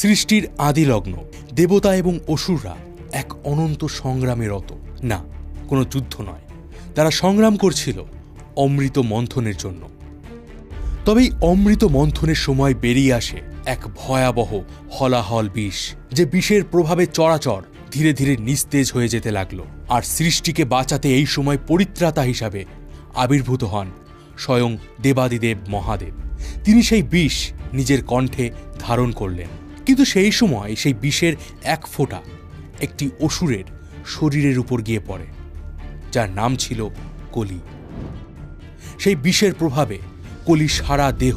সৃষ্টির আদিলগ্ন দেবতা এবং অসুররা এক অনন্ত সংগ্রামে রত। না, কোনো যুদ্ধ নয়, তারা সংগ্রাম করছিল অমৃত মন্থনের জন্য। তবেই অমৃত মন্থনের সময় বেরিয়ে আসে এক ভয়াবহ হলাহল বিষ, যে বিষের প্রভাবে চরাচর ধীরে ধীরে নিস্তেজ হয়ে যেতে লাগলো। আর সৃষ্টিকে বাঁচাতে এই সময় পরিত্রাতা হিসাবে আবির্ভূত হন স্বয়ং দেবাদিদেব মহাদেব। তিনি সেই বিষ নিজের কণ্ঠে ধারণ করলেন। কিন্তু সেই সময় সেই বিষের এক ফোঁটা একটি অসুরের শরীরের উপর গিয়ে পড়ে, যার নাম ছিল কলি। সেই বিষের প্রভাবে কলি সারা দেহ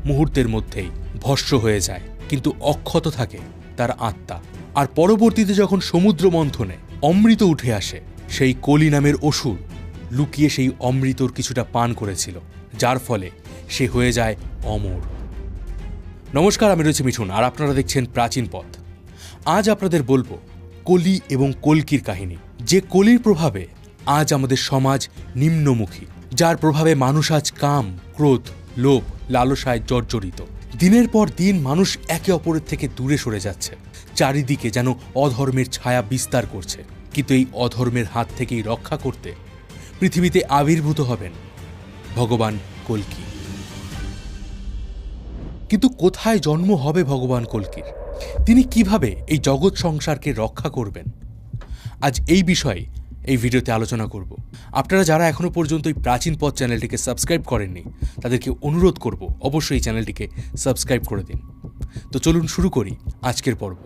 মুহূর্তের মধ্যেই ভস্ম হয়ে যায়, কিন্তু অক্ষত থাকে তার আত্মা। আর পরবর্তীতে যখন সমুদ্র মন্থনে অমৃত উঠে আসে, সেই কলি নামের অসুর লুকিয়ে সেই অমৃতর কিছুটা পান করেছিল, যার ফলে সে হয়ে যায় অমর। নমস্কার, আমি রয়েছি মিঠুন, আর আপনারা দেখছেন প্রাচীন পথ। আজ আপনাদের বলবো কলি এবং কল্কির কাহিনী, যে কলির প্রভাবে আজ আমাদের সমাজ নিম্নমুখী, যার প্রভাবে মানুষ আজ কাম, ক্রোধ, লোভ, লালসায় জর্জরিত। দিনের পর দিন মানুষ একে অপরের থেকে দূরে সরে যাচ্ছে, চারিদিকে যেন অধর্মের ছায়া বিস্তার করছে। কিন্তু এই অধর্মের হাত থেকেই রক্ষা করতে পৃথিবীতে আবির্ভূত হবেন ভগবান কল্কি। কিন্তু কোথায় জন্ম হবে ভগবান কল্কির? তিনি কিভাবে এই জগৎ সংসারকে রক্ষা করবেন? আজ এই বিষয়ে এই ভিডিওতে আলোচনা করব। আপনারা যারা এখনো পর্যন্ত এই প্রাচীন পথ চ্যানেলটিকে সাবস্ক্রাইব করেননি, তাদেরকে অনুরোধ করব অবশ্যই এই চ্যানেলটিকে সাবস্ক্রাইব করে দিন। তো চলুন শুরু করি আজকের পর্ব।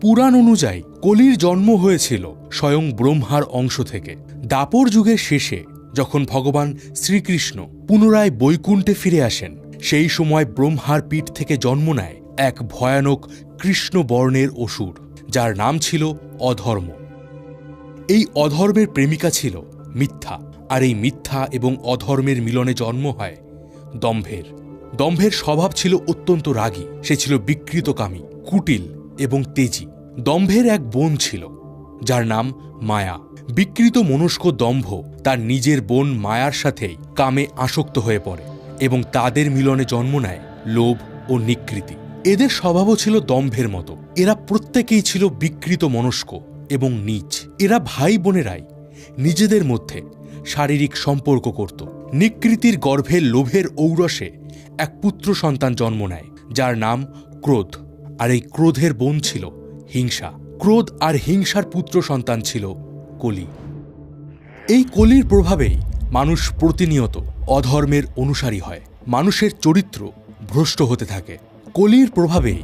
পুরাণ অনুযায়ী কলির জন্ম হয়েছিল স্বয়ং ব্রহ্মার অংশ থেকে। দ্বাপর যুগের শেষে যখন ভগবান শ্রীকৃষ্ণ পুনরায় বৈকুণ্ঠে ফিরে আসেন, সেই সময় ব্রহ্মার পিঠ থেকে জন্ম নেয় এক ভয়ানক কৃষ্ণ বর্ণের অসুর, যার নাম ছিল অধর্ম। এই অধর্মের প্রেমিকা ছিল মিথ্যা, আর এই মিথ্যা এবং অধর্মের মিলনে জন্ম হয় দম্ভের। দম্ভের স্বভাব ছিল অত্যন্ত রাগী, সে ছিল বিকৃতকামী, কুটিল এবং তেজি। দম্ভের এক বোন ছিল, যার নাম মায়া। বিকৃত মনস্ক দম্ভ তার নিজের বোন মায়ার সাথেই কামে আসক্ত হয়ে পড়ে এবং তাদের মিলনে জন্ম নেয় লোভ ও নিকৃতি। এদের স্বভাবও ছিল দম্ভের মতো। এরা প্রত্যেকেই ছিল বিকৃত মনস্ক এবং নীচ। এরা ভাই বোনেরাই নিজেদের মধ্যে শারীরিক সম্পর্ক করত। নিকৃতির গর্ভে লোভের ঔরসে এক পুত্র সন্তান জন্ম নেয়, যার নাম ক্রোধ। আর এই ক্রোধের বোন ছিল হিংসা। ক্রোধ আর হিংসার পুত্র সন্তান ছিল কলি। এই কলির প্রভাবেই মানুষ প্রতিনিয়ত অধর্মের অনুসারী হয়, মানুষের চরিত্র ভ্রষ্ট হতে থাকে। কলির প্রভাবেই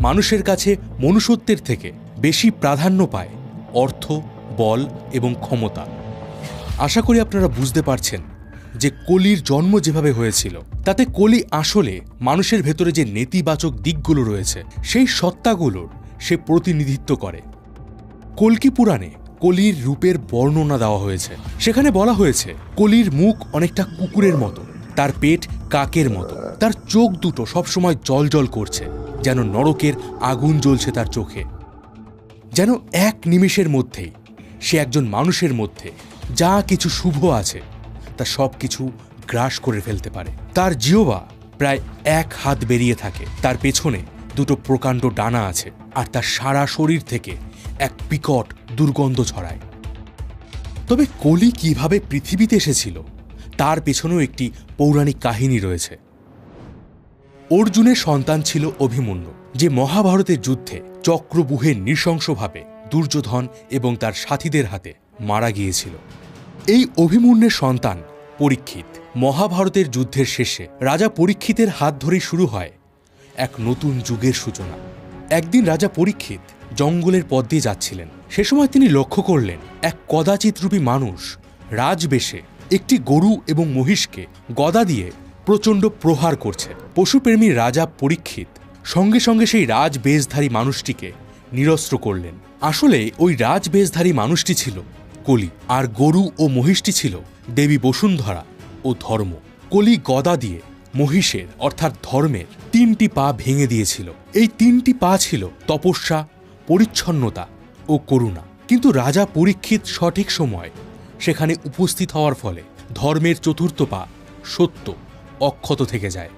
মানুষের কাছে মনুষ্যত্বের থেকে বেশি প্রাধান্য পায় অর্থ, বল এবং ক্ষমতা। আশা করি আপনারা বুঝতে পারছেন যে কলির জন্ম যেভাবে হয়েছিল, তাতে কলি আসলে মানুষের ভেতরে যে নেতিবাচক দিকগুলো রয়েছে, সেই সত্তাগুলোর সে প্রতিনিধিত্ব করে। কল্কি পুরাণে কলির রূপের বর্ণনা দেওয়া হয়েছে। সেখানে বলা হয়েছে কলির মুখ অনেকটা কুকুরের মতো, তার পেট কাকের মতো, তার চোখ দুটো সবসময় জলজল করছে, যেন নরকের আগুন জ্বলছে তার চোখে। যেন এক নিমেষের মধ্যেই সে একজন মানুষের মধ্যে যা কিছু শুভ আছে তা সব কিছু গ্রাস করে ফেলতে পারে। তার জিহ্বা প্রায় 1 হাত বেরিয়ে থাকে, তার পেছনে 2টো প্রকাণ্ড ডানা আছে, আর তার সারা শরীর থেকে এক বিকট দুর্গন্ধ ছড়ায়। তবে কলি কিভাবে পৃথিবীতে এসেছিল তার পেছনেও একটি পৌরাণিক কাহিনী রয়েছে। অর্জুনের সন্তান ছিল অভিমন্যু, যে মহাভারতের যুদ্ধে চক্রব্যূহে নৃশংসভাবে দুর্যোধন এবং তার সাথীদের হাতে মারা গিয়েছিল। এই অভিমন্যুর সন্তান পরীক্ষিত। মহাভারতের যুদ্ধের শেষে রাজা পরীক্ষিতের হাত ধরেই শুরু হয় এক নতুন যুগের সূচনা। একদিন রাজা পরীক্ষিত জঙ্গলের পথ দিয়ে যাচ্ছিলেন। সে সময় তিনি লক্ষ্য করলেন এক কদাচিৎরূপী মানুষ রাজবেশে একটি গরু এবং মহিষকে গদা দিয়ে প্রচণ্ড প্রহার করছে। পশুপ্রেমী রাজা পরীক্ষিত সঙ্গে সঙ্গে সেই রাজবেশধারী মানুষটিকে নিরস্ত্র করলেন। আসলে ওই রাজবেশধারী মানুষটি ছিল কলি, আর গরু ও মহিষটি ছিল দেবী বসুন্ধরা ও ধর্ম। কলি গদা দিয়ে মহিষের অর্থাৎ ধর্মের 3টি পা ভেঙে দিয়েছিল। এই 3টি পা ছিল তপস্যা, পরিচ্ছন্নতা ও করুণা। কিন্তু রাজা পরীক্ষিত সঠিক সময় সেখানে উপস্থিত হওয়ার ফলে ধর্মের 4র্থ পা সত্য অক্ষত থেকে যায়।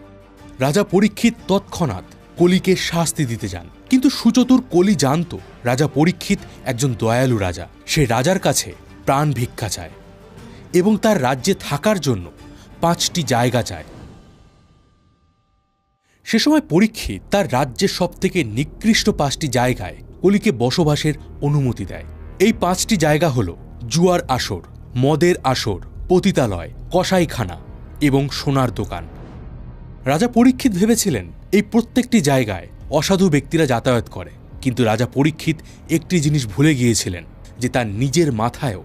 রাজা পরীক্ষিত তৎক্ষণাৎ কলিকে শাস্তি দিতে যান। কিন্তু সুচতুর কলি জানত রাজা পরীক্ষিত একজন দয়ালু রাজা। সে রাজার কাছে প্রাণ ভিক্ষা চায় এবং তার রাজ্যে থাকার জন্য 5টি জায়গা চায়। সে সময় পরীক্ষিত তার রাজ্যের সবথেকে নিকৃষ্ট 5টি জায়গায় কলিকে বসবাসের অনুমতি দেয়। এই 5টি জায়গা হল জুয়ার আসর, মদের আসর, পতিতালয়, কসাইখানা এবং সোনার দোকান। রাজা পরীক্ষিত ভেবেছিলেন এই প্রত্যেকটি জায়গায় অসাধু ব্যক্তিরা যাতায়াত করে, কিন্তু রাজা পরীক্ষিত একটি জিনিস ভুলে গিয়েছিলেন যে তার নিজের মাথায়ও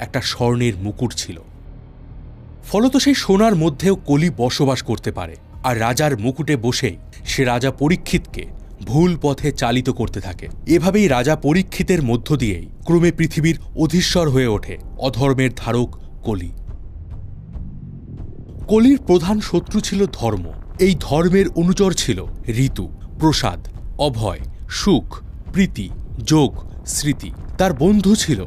একটা স্বর্ণের মুকুট ছিল। ফলত সেই সোনার মধ্যেও কলি বসবাস করতে পারে, আর রাজার মুকুটে বসেই সে রাজা পরীক্ষিতকে ভুল পথে চালিত করতে থাকে। এভাবেই রাজা পরীক্ষিতের মধ্য দিয়েই ক্রমে পৃথিবীর অধীশ্বর হয়ে ওঠে অধর্মের ধারক কলি। কলির প্রধান শত্রু ছিল ধর্ম। এই ধর্মের অনুচর ছিল ঋতু, প্রসাদ, অভয়, সুখ, প্রীতি, যোগ, স্মৃতি। তার বন্ধু ছিল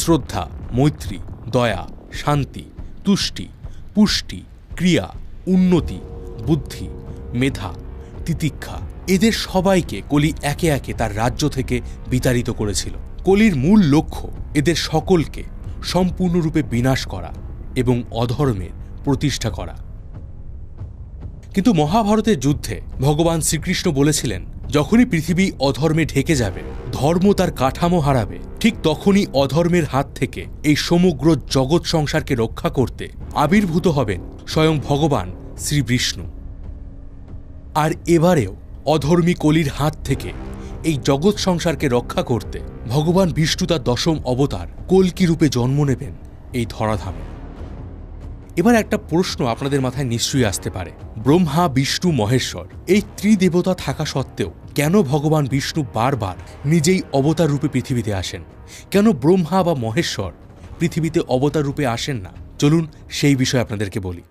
শ্রদ্ধা, মৈত্রী, দয়া, শান্তি, তুষ্টি, পুষ্টি, ক্রিয়া, উন্নতি, বুদ্ধি, মেধা, তিতিক্ষা। এদের সবাইকে কলি একে একে তার রাজ্য থেকে বিতাড়িত করেছিল। কলির মূল লক্ষ্য এদের সকলকে সম্পূর্ণরূপে বিনাশ করা এবং অধর্মের প্রতিষ্ঠা করা। কিন্তু মহাভারতের যুদ্ধে ভগবান শ্রীকৃষ্ণ বলেছিলেন, যখনই পৃথিবী অধর্মে ঢেকে যাবে, ধর্ম তার কাঠামো হারাবে, ঠিক তখনই অধর্মের হাত থেকে এই সমগ্র জগৎ সংসারকে রক্ষা করতে আবির্ভূত হবেন স্বয়ং ভগবান শ্রীবিষ্ণু। আর এবারেও অধর্মী কলির হাত থেকে এই জগৎ সংসারকে রক্ষা করতে ভগবান বিষ্ণু তার 10ম অবতার কল্কি রূপে জন্ম নেবেন এই ধরাধামে। এবার একটা প্রশ্ন আপনাদের মাথায় নিশ্চয়ই আসতে পারে, ব্রহ্মা, বিষ্ণু, মহেশ্বর এই ত্রিদেবতা থাকা সত্ত্বেও কেন ভগবান বিষ্ণু বারবার নিজেই অবতার রূপে পৃথিবীতে আসেন? কেন ব্রহ্মা বা মহেশ্বর পৃথিবীতে অবতার রূপে আসেন না? চলুন সেই বিষয়ে আপনাদেরকে বলি।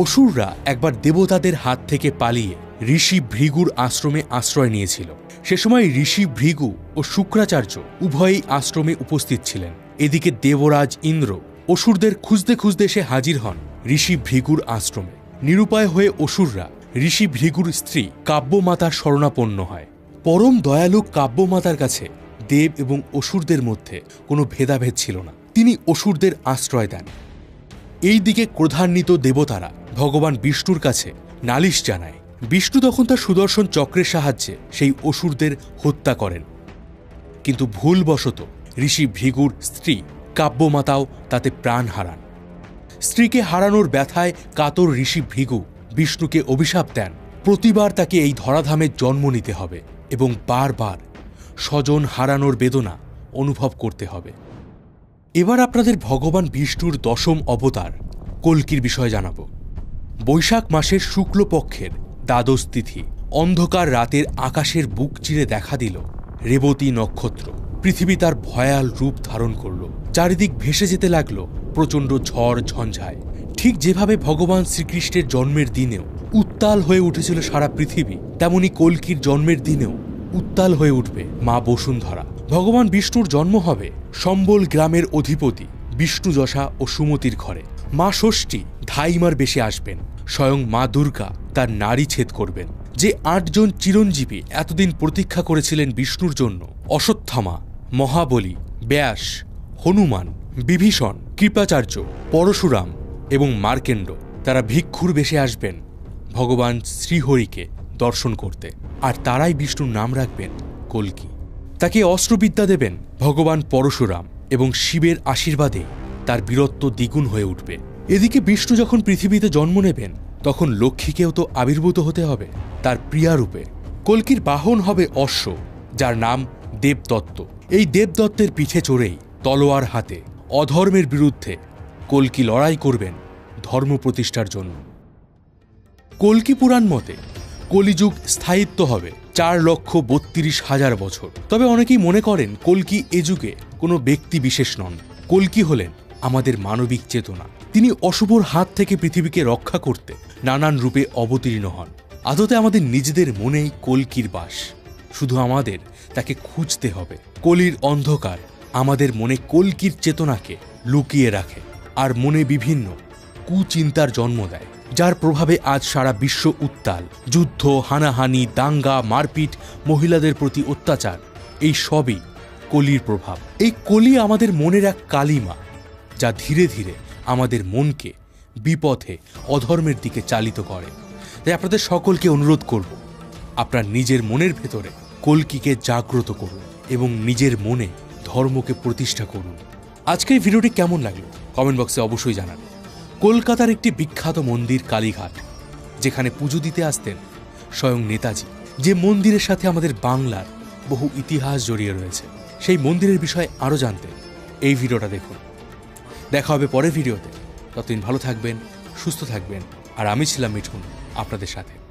অসুররা একবার দেবতাদের হাত থেকে পালিয়ে ঋষি ভৃগুর আশ্রমে আশ্রয় নিয়েছিল। সে সময় ঋষি ভৃগু ও শুক্রাচার্য উভয়ই আশ্রমে উপস্থিত ছিলেন। এদিকে দেবরাজ ইন্দ্র অসুরদের খুঁজতে খুঁজতে এসে হাজির হন ঋষি ভৃগুর আশ্রমে। নিরুপায় হয়ে অসুররা ঋষি ভৃগুর স্ত্রী কাব্যমাতার শরণাপন্ন হয়। পরম দয়ালু কাব্যমাতার কাছে দেব এবং অসুরদের মধ্যে কোনো ভেদাভেদ ছিল না। তিনি অসুরদের আশ্রয় দেন। এই দিকে ক্রোধান্বিত দেবতারা ভগবান বিষ্ণুর কাছে নালিশ জানায়। বিষ্ণু তখন তার সুদর্শন চক্রের সাহায্যে সেই অসুরদের হত্যা করেন, কিন্তু ভুলবশত ঋষি ভৃগুর স্ত্রী কাব্যমাতাও তাতে প্রাণ হারান। স্ত্রীকে হারানোর ব্যথায় কাতর ঋষি ভৃগু বিষ্ণুকে অভিশাপ দেন, প্রতিবার তাকে এই ধরাধামে জন্ম নিতে হবে এবং বারবার স্বজন হারানোর বেদনা অনুভব করতে হবে। এবার আপনাদের ভগবান বিষ্ণুর 10ম অবতার কল্কির বিষয়ে জানাব। বৈশাখ মাসের শুক্লপক্ষের দ্বাদশ তিথি অন্ধকার রাতের আকাশের বুক চিরে দেখা দিল রেবতী নক্ষত্র। পৃথিবী তার ভয়াল রূপ ধারণ করল। চারিদিক ভেসে যেতে লাগলো প্রচণ্ড ঝড় ঝঞ্ঝায়। ঠিক যেভাবে ভগবান শ্রীকৃষ্ণের জন্মের দিনেও উত্তাল হয়ে উঠেছিল সারা পৃথিবী, তেমনি কল্কির জন্মের দিনেও উত্তাল হয়ে উঠবে মা বসুন্ধরা। ভগবান বিষ্ণুর জন্ম হবে সম্বল গ্রামের অধিপতি বিষ্ণুযশা ও সুমতির ঘরে। মা ষষ্ঠী ধাইমার বেশে আসবেন। স্বয়ং মা দুর্গা তার নারী ছেদ করবেন। যে 8 জন চিরঞ্জীবী এতদিন প্রতীক্ষা করেছিলেন বিষ্ণুর জন্য, অশ্বত্থামা, মহাবলী, ব্যাস, হনুমান, বিভীষণ, কৃপাচার্য, পরশুরাম এবং মার্কেণ্ড, তারা ভিক্ষুর বেশে আসবেন ভগবান শ্রীহরিকে দর্শন করতে। আর তারাই বিষ্ণুর নাম রাখবেন কল্কি। তাকে অস্ত্রবিদ্যা দেবেন ভগবান পরশুরাম এবং শিবের আশীর্বাদে তার বীরত্ব দ্বিগুণ হয়ে উঠবে। এদিকে বিষ্ণু যখন পৃথিবীতে জন্ম নেবেন, তখন লক্ষ্মীকেও তো আবির্ভূত হতে হবে তার প্রিয়া রূপে। কল্কির বাহন হবে অশ্ব, যার নাম দেবদত্ত। এই দেবদত্তের পিঠে চড়েই তলোয়ার হাতে অধর্মের বিরুদ্ধে কল্কি লড়াই করবেন ধর্ম প্রতিষ্ঠার জন্য। কল্কি পুরাণ মতে কলিযুগ স্থায়িত্ব হবে 4,32,000 বছর। তবে অনেকেই মনে করেন কল্কি এ যুগে কোনো ব্যক্তি বিশেষ নন। কল্কি হলেন আমাদের মানবিক চেতনা। তিনি অশুভর হাত থেকে পৃথিবীকে রক্ষা করতে নানান রূপে অবতীর্ণ হন। আদতে আমাদের নিজেদের মনেই কল্কির বাস, শুধু আমাদের তাকে খুঁজতে হবে। কলির অন্ধকার আমাদের মনে কল্কির চেতনাকে লুকিয়ে রাখে আর মনে বিভিন্ন কুচিন্তার জন্ম দেয়। যার প্রভাবে আজ সারা বিশ্ব উত্তাল। যুদ্ধ, হানাহানি, দাঙ্গা, মারপিট, মহিলাদের প্রতি অত্যাচার, এই সবই কলির প্রভাব। এই কলি আমাদের মনের এক কালিমা, যা ধীরে ধীরে আমাদের মনকে বিপথে, অধর্মের দিকে চালিত করে। তাই আপনাদের সকলকে অনুরোধ করব, আপনার নিজের মনের ভেতরে কল্কিকে জাগ্রত করুন এবং নিজের মনে ধর্মকে প্রতিষ্ঠা করুন। আজকের ভিডিওটি কেমন লাগলো কমেন্ট বক্সে অবশ্যই জানাবেন। কলকাতার একটি বিখ্যাত মন্দির কালীঘাট, যেখানে পুজো দিতে আসতেন স্বয়ং নেতাজি, যে মন্দিরের সাথে আমাদের বাংলার বহু ইতিহাস জড়িয়ে রয়েছে। সেই মন্দিরের বিষয়ে আরও জানতে এই ভিডিওটা দেখুন। দেখা হবে পরের ভিডিওতে। ততদিন ভালো থাকবেন, সুস্থ থাকবেন। আর আমি ছিলাম মিঠুন আপনাদের সাথে।